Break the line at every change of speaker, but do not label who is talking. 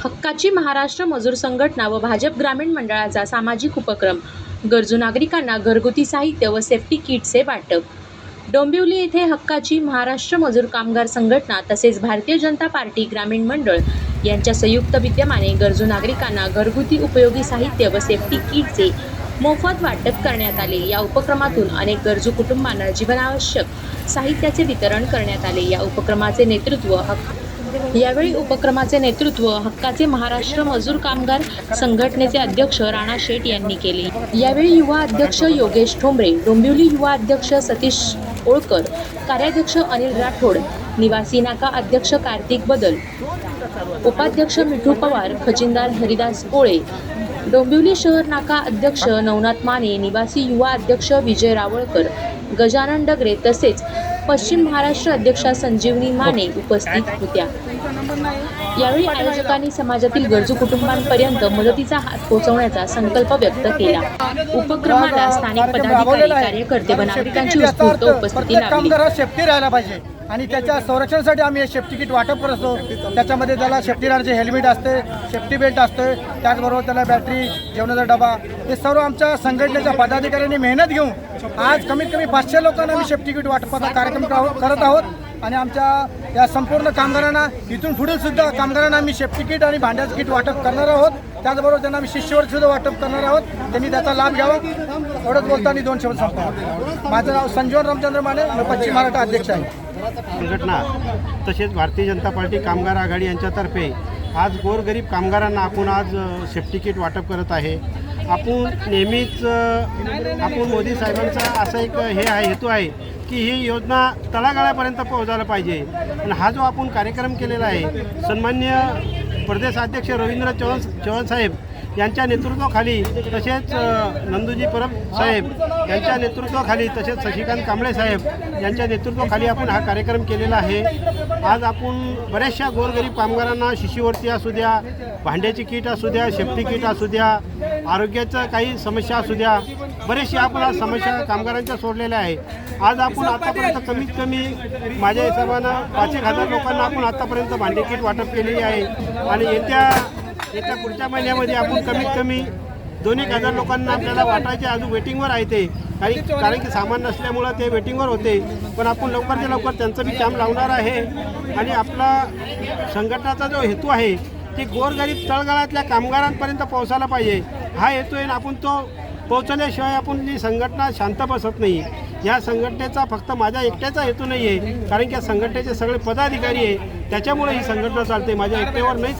हक्काची महाराष्ट्र मजूर संघटना व भाजप ग्रामीण मंडळाचा सामाजिक उपक्रम गरजू नागरिकांना घरगुती साहित्य व सेफ्टी किटचे वाटप. डोंबिवली येथे हक्काची महाराष्ट्र मजूर कामगार संघटना तसेच भारतीय जनता पार्टी ग्रामीण मंडळ यांच्या संयुक्त विद्यमाने गरजू नागरिकांना घरगुती उपयोगी साहित्य व सेफ्टी किटचे मोफत वाटप करण्यात आले. या उपक्रमातून अनेक गरजू कुटुंबांना जीवनावश्यक साहित्याचे वितरण करण्यात आले. यावेळी उपक्रमाचे नेतृत्व हक्काचे महाराष्ट्र मजूर कामगार संघटनेचे अध्यक्ष राणा शेठ यांनी केले. यावेळी युवा अध्यक्ष योगेश ठोंबरे, डोंबिवली युवा अध्यक्ष सतीश ओळकर, कार्याध्यक्ष अनिल राठोड, निवासी नाका अध्यक्ष कार्तिक बदल, उपाध्यक्ष मिठू पवार, खजिनदार हरिदास कोळे, डोंबिवली शहर नाका अध्यक्ष नवनाथ माने, निवासी युवा अध्यक्ष विजय रावळकर, गजानन डगरे तसेच पश्चिम महाराष्ट्र अध्यक्षा संजीवनी माने उपस्थित होत्या. यावेळी आयोजकांनी समाजातील गरजू कुटुंबांपर्यंत मदतीचा हात पोहोचवण्याचा संकल्प व्यक्त केला. उपक्रमाला स्थानिक पदाधिकारी, कार्यकर्ते व नागरिकांची उत्स्फूर्त उपस्थिती लाभली.
सेफ्टी राहायला पाहिजे आणि त्याच्या संरक्षणासाठी आम्ही हे सेफ्टी किट वाटप करत असतो. त्याच्यामध्ये त्याला सेफ्टी राहण्याचे हेल्मेट असते, सेफ्टी बेल्ट असते, त्याचबरोबर त्याला बॅटरी, जेवणाचा डबा, हे सर्व आमच्या संघटनेच्या पदाधिकाऱ्यांनी मेहनत घेऊन आज कमीत कमी 500 लोकांना आम्ही सेफ्टी किट वाटपाचा कार्यक्रम करत आहोत. आणि आमच्या या संपूर्ण कामगारांना इथून पुढील सुद्धा कामगारांना आम्ही सेफ्टी किट आणि भांड्याचं किट वाटप करणार आहोत. त्याचबरोबर त्यांना आम्ही शिष्यवृत्ती सुद्धा वाटप करणार आहोत. त्यांनी त्याचा लाभ घ्यावा. एवढंच बोलताना 2 शब्द संपतो. माझं नाव संजीवन रामचंद्र माने, मी पश्चिम महाराष्ट्र अध्यक्ष आहे.
संघटना तसेच भारतीय जनता पार्टी कामगार आघाडी यांच्यातर्फे आज गोरगरीब कामगारांना आपण आज सेफ्टी किट वाटप करत आहे. आपण नेहमीच मोदी साहेबांचा असा एक हेतू आहे की ही योजना तळागाळापर्यंत पोहोचायला पाहिजे. आणि हा जो आपण कार्यक्रम केलेला आहे, सन्माननीय प्रदेशाध्यक्ष रवींद्र चव्हाण साहेब यांच्या नेतृत्वाखाली, तसेच नंदूजी परब साहेब यांच्या नेतृत्वाखाली, तसेच शशिकांत कांबळे साहेब यांच्या नेतृत्वाखाली आपण हा कार्यक्रम केलेला आहे. आज आपण बऱ्याचशा गोरगरीब कामगारांना शिष्यवृत्ती असू द्या, भांड्याची किट असू द्या, सेफ्टी किट असू द्या, आरोग्याचं काही समस्या असू द्या, बरेचशा आपण आज समस्या कामगारांच्या सोडलेल्या आहे. आज आपण आतापर्यंत कमीत कमी माझ्या हिशोबानं 5,000 लोकांना आपण आतापर्यंत भांडे किट वाटप केलेली आहे. आणि येत्या पुढच्या महिन्यामध्ये आपण कमीत कमी 2,000 लोकांना आपल्याला वाटायचे अजून वेटिंगवर आहे ते, कारण की सामान नसल्यामुळं ते वेटिंगवर होते. पण आपण लवकरच्या लवकर त्यांचं बी काम लावणार आहे. आणि आपला संघटनाचा जो हेतू आहे की गोरगरीब तळगाळातल्या कामगारांपर्यंत पोहोचायला पाहिजे, हा हेतू आहे. आपण तो पोहोचवल्याशिवाय आपण ही संघटना शांत बसत नाही. या संघटनेचा फक्त माझ्या एकट्याचा हेतू नाही आहे, कारण की या संघटनेचे सगळे पदाधिकारी आहे, त्याच्यामुळे ही संघटना चालते, माझ्या एकट्यावर नाही.